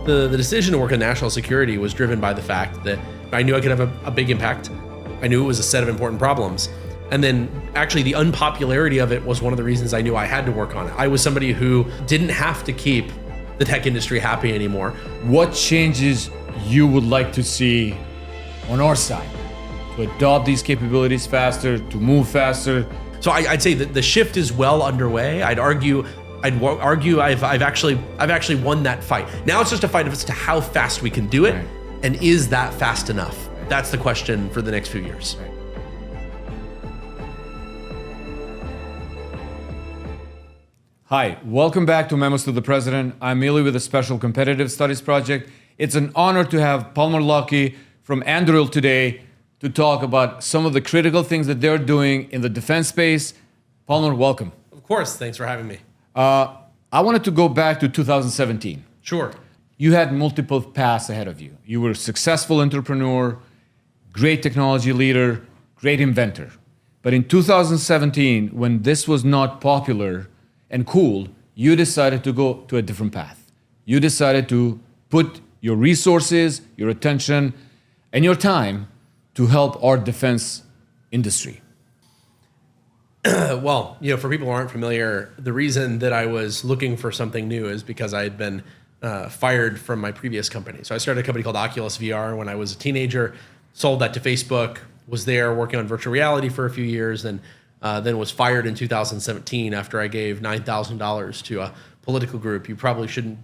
The decision to work on national security was driven by the fact that I knew I could have a big impact. I knew it was a set of important problems. And then actually the unpopularity of it was one of the reasons I knew I had to work on it. I was somebody who didn't have to keep the tech industry happy anymore. What changes you would like to see on our side to adopt these capabilities faster, to move faster? So I'd say that the shift is well underway. I'd argue I've actually won that fight. Now it's just a fight as to how fast we can do it, right. And is that fast enough? Right. That's the question for the next few years. Right. Hi, welcome back to Memos to the President. I'm Eli with the Special Competitive Studies Project. It's an honor to have Palmer Luckey from Anduril today to talk about some of the critical things that they're doing in the defense space. Palmer, welcome. Of course, thanks for having me. I wanted to go back to 2017. Sure. You had multiple paths ahead of you. You were a successful entrepreneur, great technology leader, great inventor. But in 2017, when this was not popular and cool, you decided to go to a different path. You decided to put your resources, your attention, and your time to help our defense industry. Well, for people who aren't familiar, the reason that I was looking for something new is because I had been fired from my previous company. So I started a company called Oculus VR when I was a teenager, sold that to Facebook, was there working on virtual reality for a few years, and then was fired in 2017 after I gave $9,000 to a political group you probably shouldn't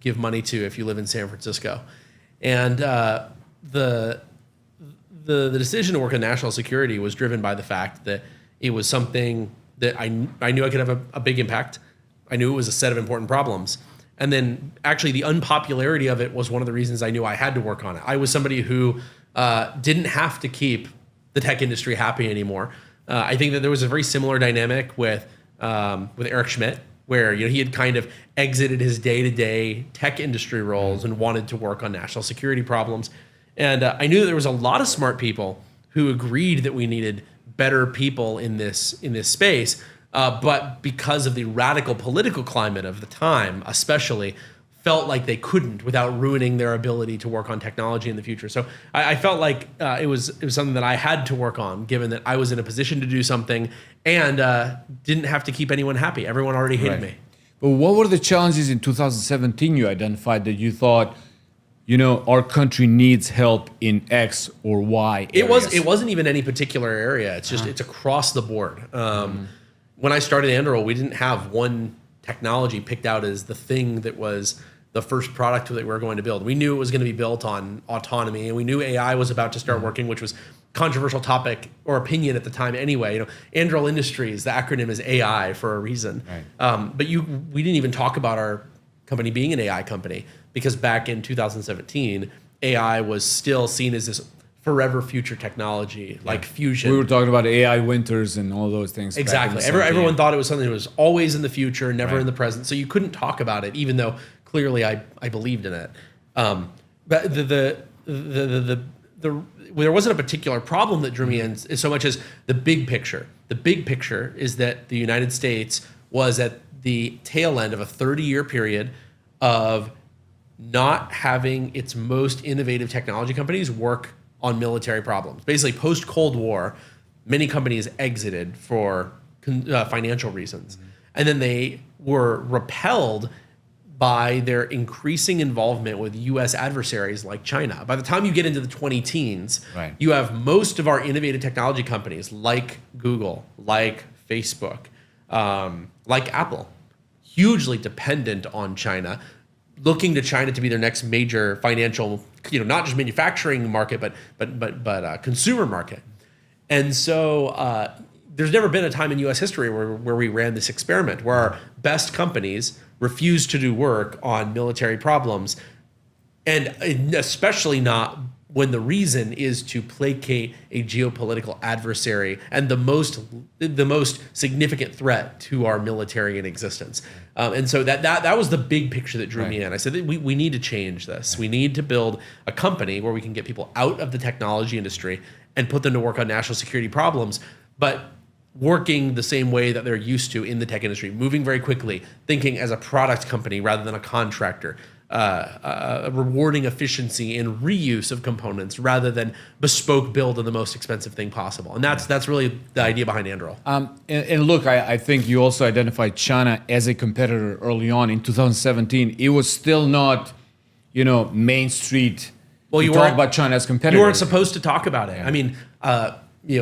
give money to if you live in San Francisco. And the decision to work on national security was driven by the fact that it was something that I knew I could have a big impact. I knew it was a set of important problems. And then actually the unpopularity of it was one of the reasons I knew I had to work on it. I was somebody who didn't have to keep the tech industry happy anymore. I think that there was a very similar dynamic with Eric Schmidt, where he had kind of exited his day-to-day tech industry roles and wanted to work on national security problems. And I knew that there was a lot of smart people who agreed that we needed better people in this space, but because of the radical political climate of the time, especially, felt like they couldn't without ruining their ability to work on technology in the future. So I felt like it was something that I had to work on, given that I was in a position to do something and didn't have to keep anyone happy. Everyone already hated me. But what were the challenges in 2017 you identified that you thought, our country needs help in X or Y areas? It wasn't even any particular area. It's just it's across the board. When I started Anduril, we didn't have one technology picked out as the thing that was the first product that we were going to build. We knew it was going to be built on autonomy, and we knew AI was about to start working, which was controversial topic or opinion at the time anyway. Anduril Industries, the acronym is AI for a reason. Right. But we didn't even talk about our company being an AI company, because back in 2017, AI was still seen as this forever future technology, like fusion. We were talking about AI winters and all those things. Exactly. Everyone thought it was something that was always in the future, never in the present. So you couldn't talk about it, even though clearly I believed in it. But there wasn't a particular problem that drew me in so much as the big picture. The big picture is that the United States was at the tail end of a 30-year period of not having its most innovative technology companies work on military problems. Basically, post-Cold War, many companies exited for financial reasons. And then they were repelled by their increasing involvement with U.S. adversaries like China. By the time you get into the 20-teens, you have most of our innovative technology companies like Google, like Facebook, like Apple, hugely dependent on China, looking to China to be their next major financial, not just manufacturing market, but consumer market. And so there's never been a time in U.S. history where we ran this experiment, where our best companies refused to do work on military problems, and especially not when the reason is to placate a geopolitical adversary and the most significant threat to our military in existence. And so that was the big picture that drew me in. I said that we need to change this. We need to build a company where we can get people out of the technology industry and put them to work on national security problems, but working the same way that they're used to in the tech industry, moving very quickly, thinking as a product company rather than a contractor, rewarding efficiency and reuse of components rather than bespoke build of the most expensive thing possible. And that's really the idea behind Anduril. And look, I think you also identified China as a competitor early on in 2017. It was still not, Main Street. Well, you talk about China as competitor. You weren't supposed to talk about it. Yeah. I mean,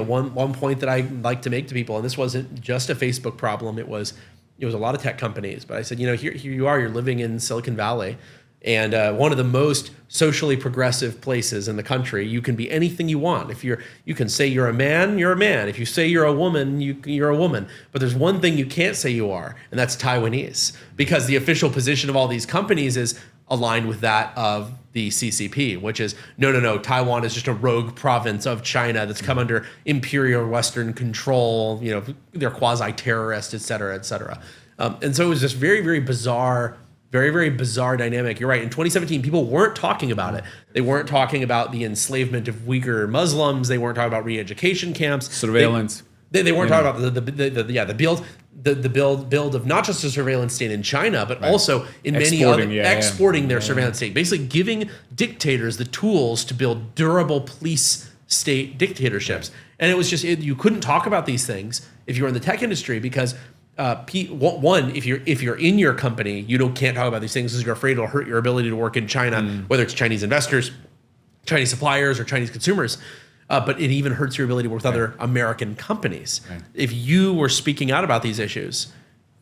one point that I like to make to people, and this wasn't just a Facebook problem. It was a lot of tech companies. But I said, here you are. You're living in Silicon Valley. And one of the most socially progressive places in the country. You can be anything you want. If you can say you're a man, you're a man. If you say you're a woman, you're a woman. But there's one thing you can't say you are, and that's Taiwanese. Because the official position of all these companies is aligned with that of the CCP, which is, no, Taiwan is just a rogue province of China that's come under imperial Western control, they're quasi-terrorist, et cetera, et cetera. And so it was this very, very bizarre dynamic. You're right. In 2017, people weren't talking about it. They weren't talking about the enslavement of Uyghur Muslims. They weren't talking about re-education camps. Surveillance. They weren't talking about the build of not just a surveillance state in China, but also in many other exporting their surveillance state, basically giving dictators the tools to build durable police state dictatorships. Right. And it was just you couldn't talk about these things if you were in the tech industry because one, if you're in your company, can't talk about these things because you're afraid it'll hurt your ability to work in China, whether it's Chinese investors, Chinese suppliers, or Chinese consumers. But it even hurts your ability to work with other American companies. Right. If you were speaking out about these issues,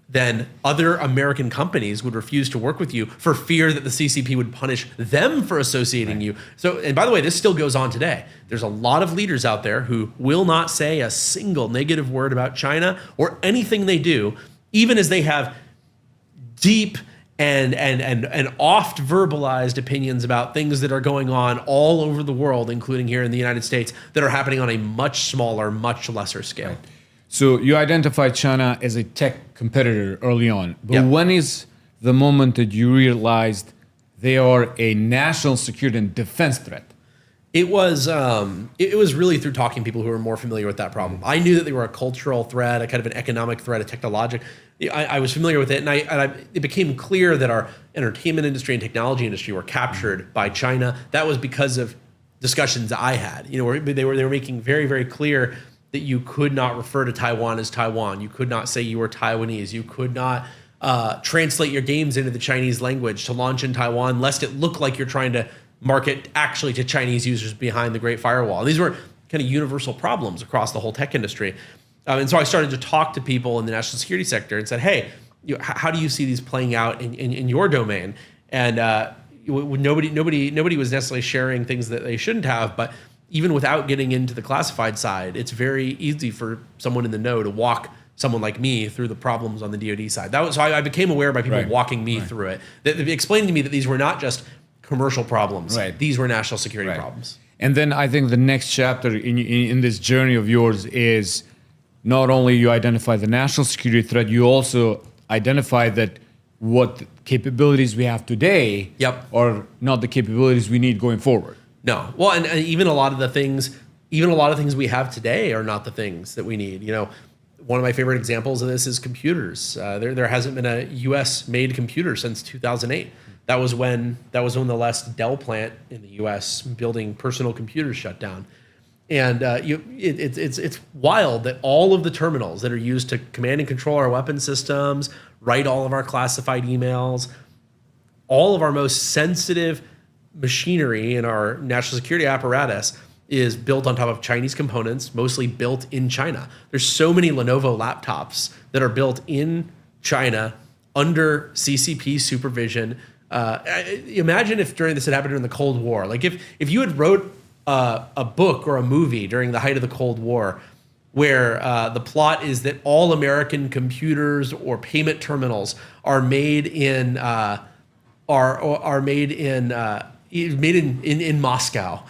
then other American companies would refuse to work with you for fear that the CCP would punish them for associating you. So, and by the way, this still goes on today. There's a lot of leaders out there who will not say a single negative word about China or anything they do, even as they have deep and oft verbalized opinions about things that are going on all over the world, including here in the United States, that are happening on a much smaller, much lesser scale. Right. So you identified China as a tech competitor early on, but when is the moment that you realized they are a national security and defense threat? It was really through talking to people who were more familiar with that problem. I knew that they were a cultural threat, a kind of an economic threat, a technological. I was familiar with it, and it became clear that our entertainment industry and technology industry were captured by China. That was because of discussions I had. Where they were making very, very clear that you could not refer to Taiwan as Taiwan. You could not say you were Taiwanese. You could not translate your games into the Chinese language to launch in Taiwan, lest it look like you're trying to market actually to Chinese users behind the Great Firewall. And these were kind of universal problems across the whole tech industry. And so I started to talk to people in the national security sector and said, hey, how do you see these playing out in your domain? And nobody was necessarily sharing things that they shouldn't have, but even without getting into the classified side, it's very easy for someone in the know to walk someone like me through the problems on the DoD side. So I became aware by people walking me through it, that explaining to me that these were not just commercial problems. Right. These were national security problems. And then I think the next chapter in this journey of yours is not only you identify the national security threat, you also identify that what capabilities we have today are not the capabilities we need going forward. No. Well, and even a lot of the things we have today are not the things that we need. One of my favorite examples of this is computers. There hasn't been a U.S.-made computer since 2008. That was when the last Dell plant in the U.S. building personal computers shut down. And it's wild that all of the terminals that are used to command and control our weapon systems, write all of our classified emails, all of our most sensitive machinery in our national security apparatus is built on top of Chinese components, mostly built in China. There's so many Lenovo laptops that are built in China under CCP supervision. Imagine if during this had happened during the Cold War. Like if you had wrote a book or a movie during the height of the Cold War, where the plot is that all American computers or payment terminals are made in Moscow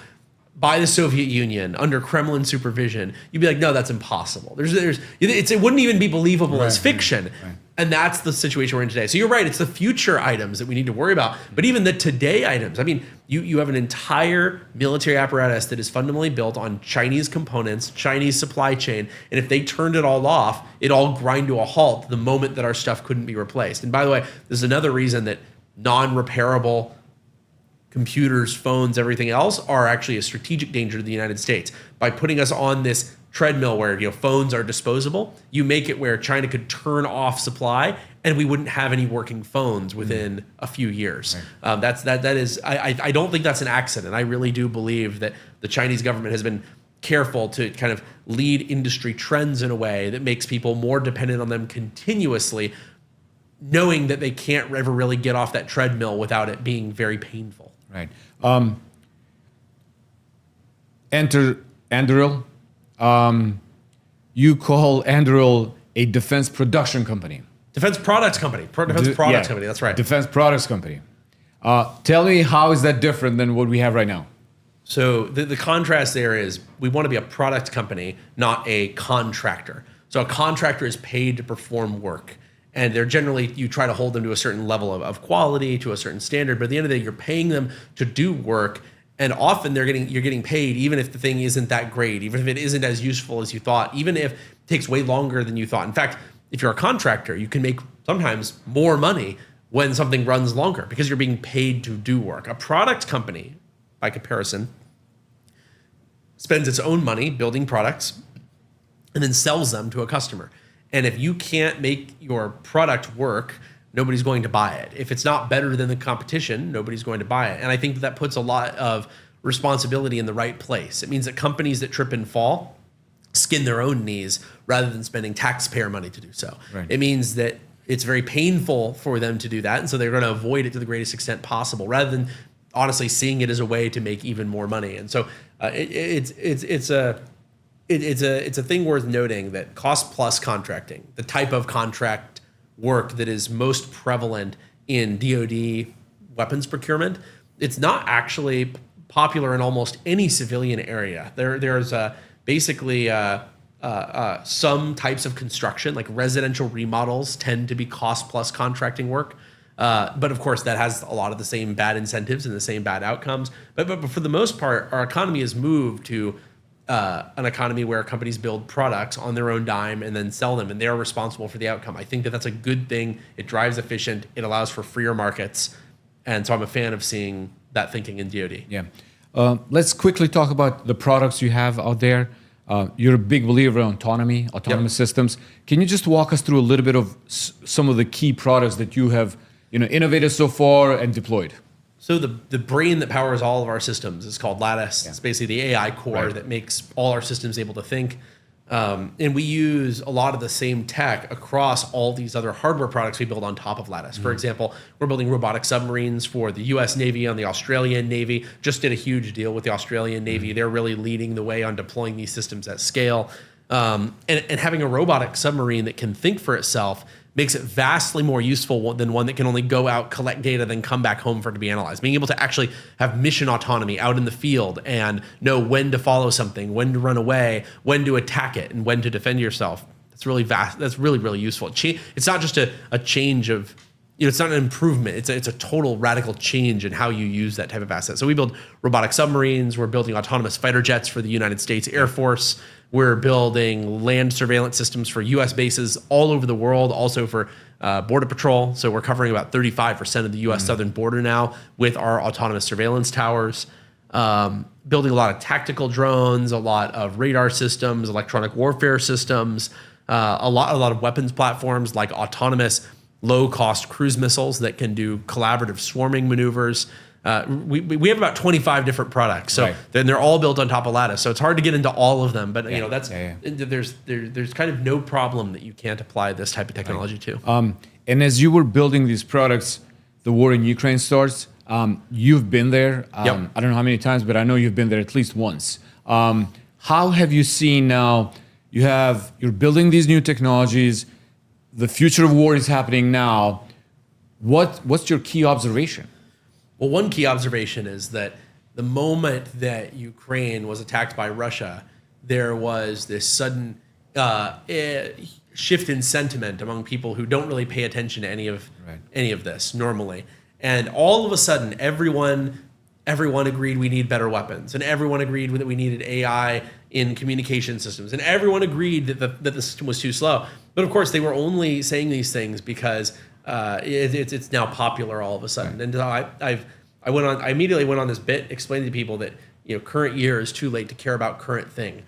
by the Soviet Union under Kremlin supervision, you'd be like, no, that's impossible. It wouldn't even be believable as fiction. Right. And that's the situation we're in today. So you're right, it's the future items that we need to worry about. But even the today items, I mean, you have an entire military apparatus that is fundamentally built on Chinese components, Chinese supply chain. And if they turned it all off, it all grind to a halt the moment that our stuff couldn't be replaced. And by the way, this is another reason that non-repairable computers, phones, everything else are actually a strategic danger to the United States. By putting us on this treadmill where phones are disposable, you make it where China could turn off supply and we wouldn't have any working phones within a few years. Right. I don't think that's an accident. I really do believe that the Chinese government has been careful to kind of lead industry trends in a way that makes people more dependent on them continuously, knowing that they can't ever really get off that treadmill without it being very painful. Right. Enter Anduril. You call Anduril a defense production company. Defense products company. Defense products company. That's right. Defense products company. Tell me, how is that different than what we have right now? So the contrast there is we want to be a product company, not a contractor. So a contractor is paid to perform work. And they're generally, you try to hold them to a certain level of quality, to a certain standard. But at the end of the day, you're paying them to do work. And often you're getting paid even if the thing isn't that great, even if it isn't as useful as you thought, even if it takes way longer than you thought. In fact, if you're a contractor, you can make sometimes more money when something runs longer because you're being paid to do work. A product company, by comparison, spends its own money building products and then sells them to a customer. And if you can't make your product work, nobody's going to buy it. If it's not better than the competition, nobody's going to buy it. And I think that puts a lot of responsibility in the right place. It means that companies that trip and fall skin their own knees rather than spending taxpayer money to do so. Right. It means that it's very painful for them to do that. And so they're going to avoid it to the greatest extent possible rather than honestly seeing it as a way to make even more money. And so it's a thing worth noting that cost plus contracting, the type of contract work that is most prevalent in DoD weapons procurement, it's not actually popular in almost any civilian area. There's basically some types of construction, like residential remodels, tend to be cost plus contracting work. But of course, that has a lot of the same bad incentives and the same bad outcomes. But for the most part, our economy has moved to an economy where companies build products on their own dime and then sell them, and they're responsible for the outcome. I think that that's a good thing. It drives efficient. It allows for freer markets. And so I'm a fan of seeing that thinking in DoD. Yeah. Let's quickly talk about the products you have out there. You're a big believer in autonomous systems. Can you just walk us through a little bit of some of the key products that you have innovated so far and deployed? So the brain that powers all of our systems is called Lattice. Yeah. It's basically the AI core that makes all our systems able to think. And we use a lot of the same tech across all these other hardware products we build on top of Lattice. For example, we're building robotic submarines for the US Navy and the Australian Navy. Just did a huge deal with the Australian Navy. They're really leading the way on deploying these systems at scale. And having a robotic submarine that can think for itself makes it vastly more useful than one that can only go out, collect data, then come back home for it to be analyzed. Being able to actually have mission autonomy out in the field and know when to follow something, when to run away, when to attack it, and when to defend yourself. That's really vast. That's really, really useful. It's not just a change of, it's not an improvement. It's a total radical change in how you use that type of asset. So we build robotic submarines. We're building autonomous fighter jets for the United States Air Force. We're building land surveillance systems for US bases all over the world, also for Border Patrol. So we're covering about 35% of the US southern border now with our autonomous surveillance towers. Building a lot of tactical drones, a lot of radar systems, electronic warfare systems, a lot of weapons platforms like autonomous low-cost cruise missiles that can do collaborative swarming maneuvers. We have about 25 different products, so then they're all built on top of Lattice. So it's hard to get into all of them, but there's kind of no problem that you can't apply this type of technology to. And as you were building these products, the war in Ukraine starts. You've been there. I don't know how many times, but I know you've been there at least once. How have you seen now? You're building these new technologies. The future of war is happening now. What's your key observation? Well, one key observation is that the moment that Ukraine was attacked by Russia, there was this sudden shift in sentiment among people who don't really pay attention to any of this normally. And all of a sudden, everyone agreed we need better weapons, and everyone agreed that we needed AI in communication systems, and everyone agreed that the system was too slow. But of course, they were only saying these things because it's now popular all of a sudden. And I immediately went on this bit explaining to people that current year is too late to care about current thing.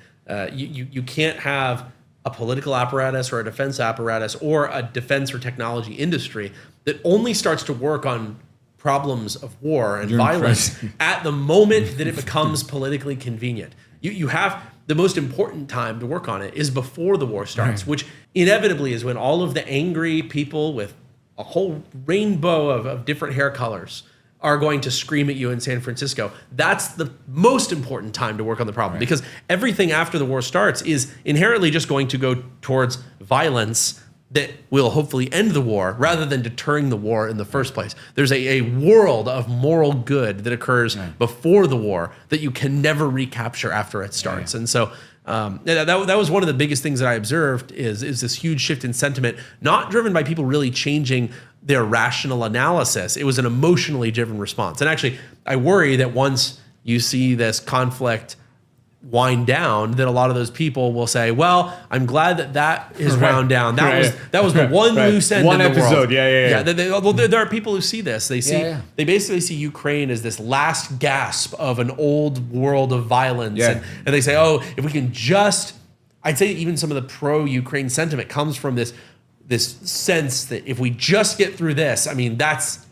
You can't have a political apparatus or a defense apparatus or a defense or technology industry that only starts to work on problems of war and violence at the moment that it becomes politically convenient. You have the most important time to work on it is before the war starts, which inevitably is when all of the angry people with a whole rainbow of different hair colors are going to scream at you in San Francisco. That's the most important time to work on the problem because everything after the war starts is inherently just going to go towards violence that will hopefully end the war rather than deterring the war in the first place. There's a world of moral good that occurs before the war that you can never recapture after it starts. And so that was one of the biggest things that I observed is this huge shift in sentiment, not driven by people really changing their rational analysis. It was an emotionally driven response. And actually, I worry that once you see this conflict wind down, that a lot of those people will say, "Well, I'm glad that is wound down. That was the one loose end in the episode. world." Well, there are people who see this. They see they basically see Ukraine as this last gasp of an old world of violence, and they say, "Oh, if we can just," I'd say even some of the pro-Ukraine sentiment comes from this sense that if we just get through this, I mean, that's it.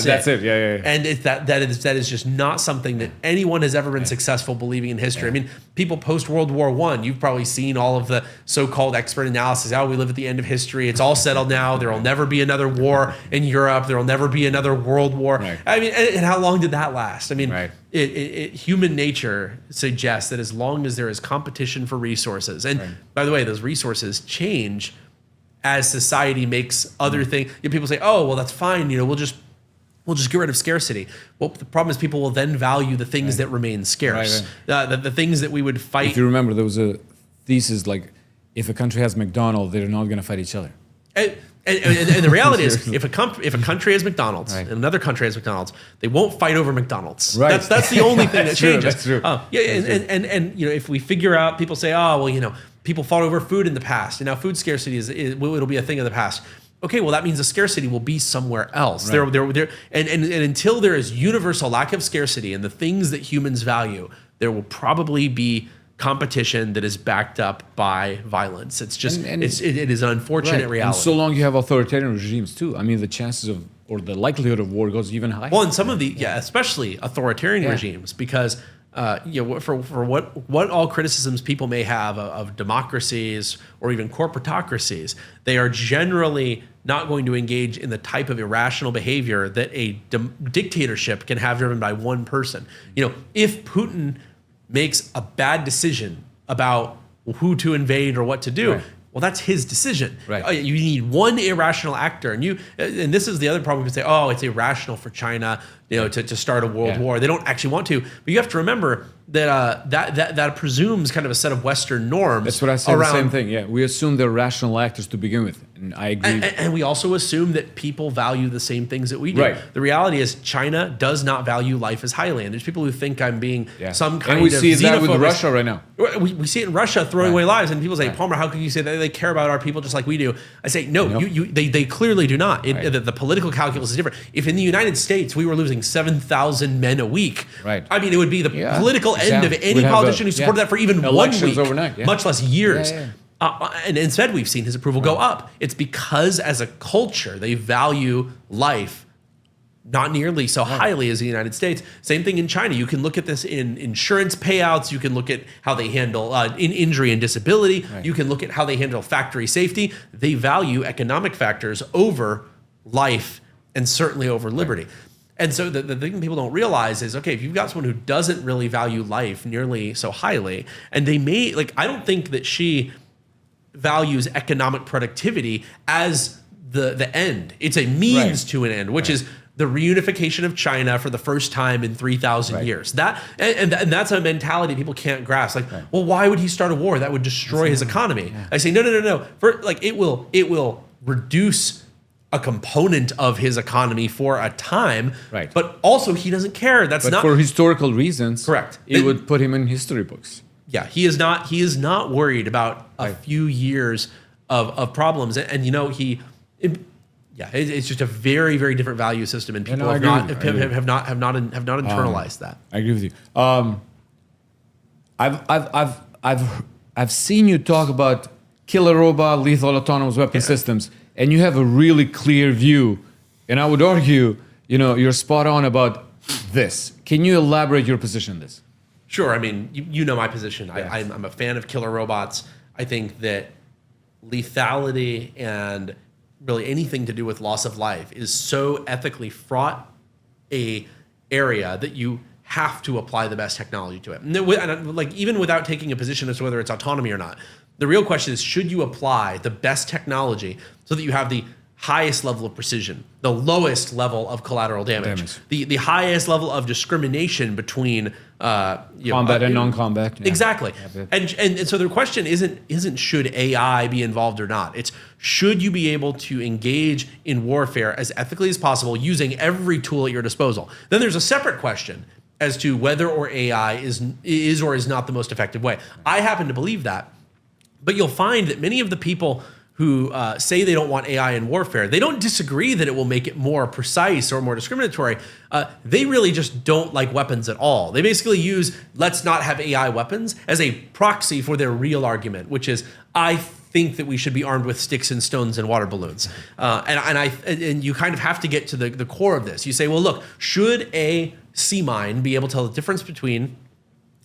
That's it. Yeah. And that is just not something that anyone has ever been successful believing in history. I mean, people post World War I, you've probably seen all of the so-called expert analysis. Oh, we live at the end of history. It's all settled now. There will never be another war in Europe. There will never be another world war. I mean, and how long did that last? I mean, human nature suggests that as long as there is competition for resources, and by the way, those resources change as society makes other things. People say, "Oh, well, that's fine. We'll just get rid of scarcity." Well, the problem is people will then value the things that remain scarce, the things that we would fight. If you remember, there was a thesis like, if a country has McDonald's, they're not going to fight each other. And the reality is, if a country has McDonald's and another country has McDonald's, they won't fight over McDonald's. That's the only thing that changes. That's true. And if we figure out, people say, "Oh, well, people fought over food in the past, and now food scarcity it'll be a thing of the past." Okay, well, that means the scarcity will be somewhere else. And until there is universal lack of scarcity in the things that humans value, there will probably be competition that is backed up by violence. It's just it is an unfortunate reality. And so long you have authoritarian regimes too. I mean, the chances of or the likelihood of war goes even higher. Well, and some of the especially authoritarian regimes, because for what all criticisms people may have of democracies or even corporatocracies, they are generally not going to engage in the type of irrational behavior that a dictatorship can have driven by one person. If Putin makes a bad decision about who to invade or what to do, well, that's his decision. You need one irrational actor, and this is the other problem. You say, "Oh, it's irrational for China, to start a world war." They don't actually want to, but you have to remember that that presumes kind of a set of Western norms. That's what I say. The same thing. Yeah, we assume they're rational actors to begin with, and I agree. And we also assume that people value the same things that we do. The reality is, China does not value life as highly, and there's people who think I'm being some kind of xenophobic. And we see that with Russia right now. We see it in Russia throwing away lives, and people say, "Palmer, how can you say that they care about our people just like we do?" I say, no, they clearly do not. The political calculus is different. If in the United States we were losing 7,000 men a week, I mean, it would be the political end of any politician who supported that for even elections 1 week, overnight, much less years. And instead, we've seen his approval go up. It's because, as a culture, they value life not nearly so highly as the United States. Same thing in China. You can look at this in insurance payouts. You can look at how they handle in injury and disability. You can look at how they handle factory safety. They value economic factors over life and certainly over liberty. And so the thing people don't realize is, okay, if you've got someone who doesn't really value life nearly so highly, and they may, I don't think that she values economic productivity as the end. It's a means to an end, which is the reunification of China for the first time in 3,000 years. And that's a mentality people can't grasp. Well, why would he start a war? That would destroy his economy. I say, no. It will reduce a component of his economy for a time, but also he doesn't care. But for historical reasons, it would put him in history books. Yeah, he is not worried about a few years of problems. And it's just a very, very different value system, and people have not internalized that. I agree with you. I've seen you talk about killer robot, lethal autonomous weapon systems, and you have a really clear view. And I would argue, you're spot on about this. Can you elaborate your position on this? Sure. I mean, you know my position. I'm a fan of killer robots. I think that lethality and really anything to do with loss of life is so ethically fraught a area that you have to apply the best technology to it. And like, even without taking a position as to whether it's autonomy or not, the real question is, should you apply the best technology so that you have the highest level of precision, the lowest level of collateral damage. The highest level of discrimination between combat and non-combat. Exactly. And so the question isn't should AI be involved or not. It's should you be able to engage in warfare as ethically as possible using every tool at your disposal. Then there's a separate question as to whether or AI is or is not the most effective way. I happen to believe that, but you'll find that many of the people who say they don't want AI in warfare, they don't disagree that it will make it more precise or more discriminatory. They really just don't like weapons at all. They basically use let's not have AI weapons as a proxy for their real argument, which is I think that we should be armed with sticks and stones and water balloons. And you kind of have to get to the core of this. You say, well, look, should a sea mine be able to tell the difference between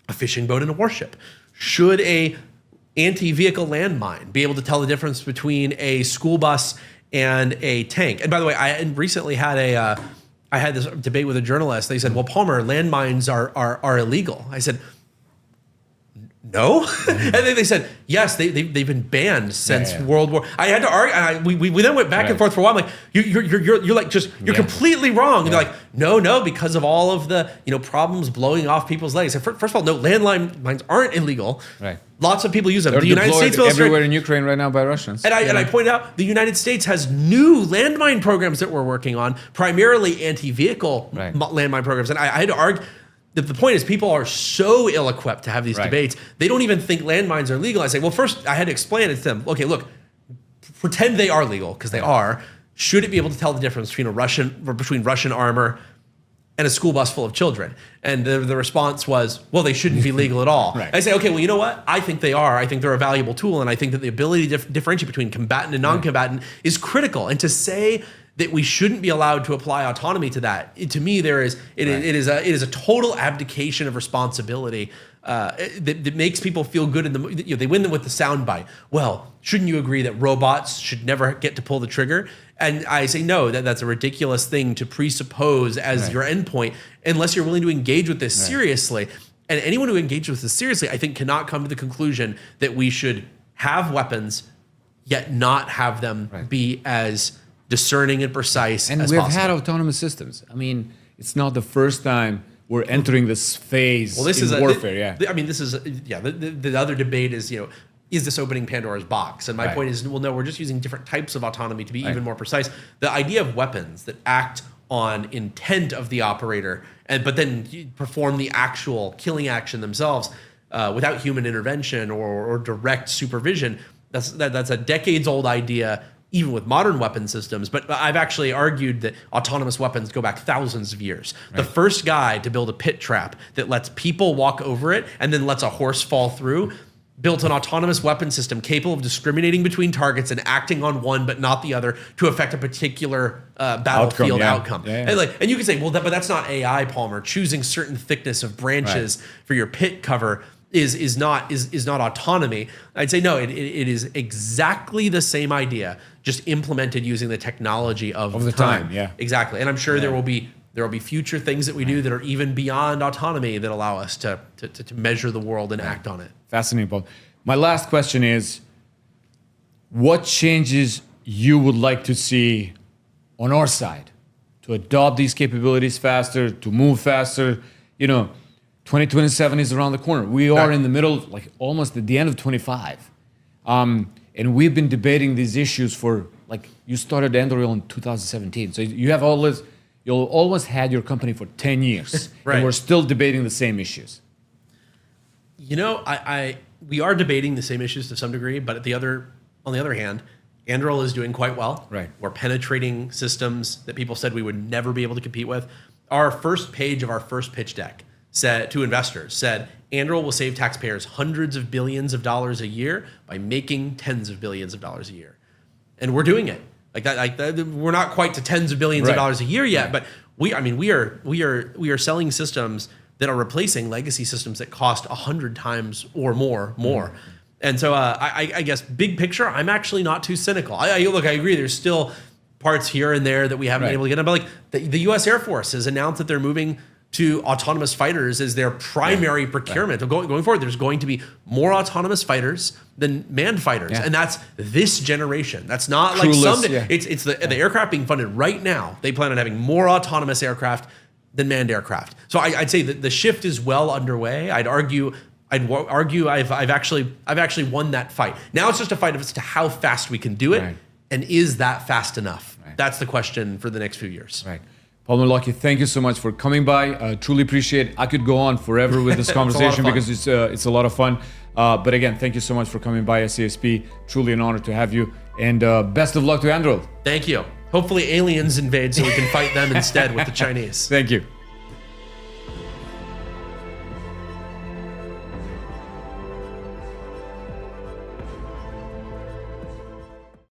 a fishing boat and a warship? Should a anti-vehicle landmine be able to tell the difference between a school bus and a tank? And by the way, I recently had I had this debate with a journalist. They said, well, Palmer, landmines are illegal. I said, no. And then they said, yes, they've been banned since World War. I had to argue, and we then went back and forth for a while. I'm like, you're like you're completely wrong. And they're like, no, because of all of the problems blowing off people's legs. I said, first of all, no, landmines aren't illegal. Right. Lots of people use them. They're the United States everywhere in Ukraine right now by Russians. And I pointed out the United States has new landmine programs that we're working on, primarily anti-vehicle landmine programs. And I had to argue. The point is, people are so ill-equipped to have these debates. They don't even think landmines are legal. I say, well, first, I had to explain it to them. Okay, look, pretend they are legal, because they are. Should it be able to tell the difference between Russian armor and a school bus full of children? And the response was, well, they shouldn't be legal at all. I say, okay, well, you know what? I think they are. I think they're a valuable tool, and I think that the ability to differentiate between combatant and non-combatant is critical. And to say that we shouldn't be allowed to apply autonomy to that, to me, it is a total abdication of responsibility that makes people feel good. They win them with the soundbite. Well, shouldn't you agree that robots should never get to pull the trigger? And I say no, that's a ridiculous thing to presuppose as your endpoint, unless you're willing to engage with this seriously. And anyone who engages with this seriously, I think, cannot come to the conclusion that we should have weapons, yet not have them be as discerning and precise as possible. And we've had autonomous systems. I mean, it's not the first time we're entering this phase in warfare. The other debate is, is this opening Pandora's box? And my point is, well, no, we're just using different types of autonomy to be even more precise. The idea of weapons that act on intent of the operator, but then perform the actual killing action themselves without human intervention or direct supervision, that's a decades-old idea, even with modern weapon systems. But I've actually argued that autonomous weapons go back thousands of years. The first guy to build a pit trap that lets people walk over it and then lets a horse fall through built an autonomous weapon system capable of discriminating between targets and acting on one but not the other to affect a particular battlefield outcome. And you can say, well, but that's not AI, Palmer. Choosing certain thickness of branches for your pit cover is not autonomy. I'd say no, it is exactly the same idea, just implemented using the technology of the time. Exactly. And I'm sure there will be future things that we do that are even beyond autonomy that allow us to measure the world and act on it. Fascinating, Paul. My last question is, what changes you would like to see on our side to adopt these capabilities faster, to move faster? 2027 is around the corner. We are in the middle, like almost at the end of 25. And we've been debating these issues for, you started Anduril in 2017. So you'll almost had your company for 10 years. And we're still debating the same issues. We are debating the same issues to some degree, but on the other hand, Anduril is doing quite well. Right. We're penetrating systems that people said we would never be able to compete with. Our first page of our first pitch deck said to investors said, Anduril will save taxpayers hundreds of billions of dollars a year by making tens of billions of dollars a year. And we're doing it. We're not quite to tens of billions of dollars a year yet, but we are selling systems that are replacing legacy systems that cost 100 times or more. And so I guess big picture, I'm actually not too cynical. I agree. There's still parts here and there that we haven't been able to get done. But like the U.S. Air Force has announced that they're moving to autonomous fighters as their primary procurement. Going forward, there's going to be more autonomous fighters than manned fighters. And that's this generation. That's not like someday. It's the aircraft being funded right now. They plan on having more autonomous aircraft than manned aircraft. So I'd say that the shift is well underway. I'd argue I've actually won that fight. Now it's just a fight as to how fast we can do it, and is that fast enough? That's the question for the next few years. Right. Palmer Luckey, thank you so much for coming by. Truly appreciate it. I could go on forever with this conversation because it's a lot of fun. But again, thank you so much for coming by SASP. Truly an honor to have you. And best of luck to Anduril. Thank you. Hopefully aliens invade so we can fight them instead with the Chinese. Thank you.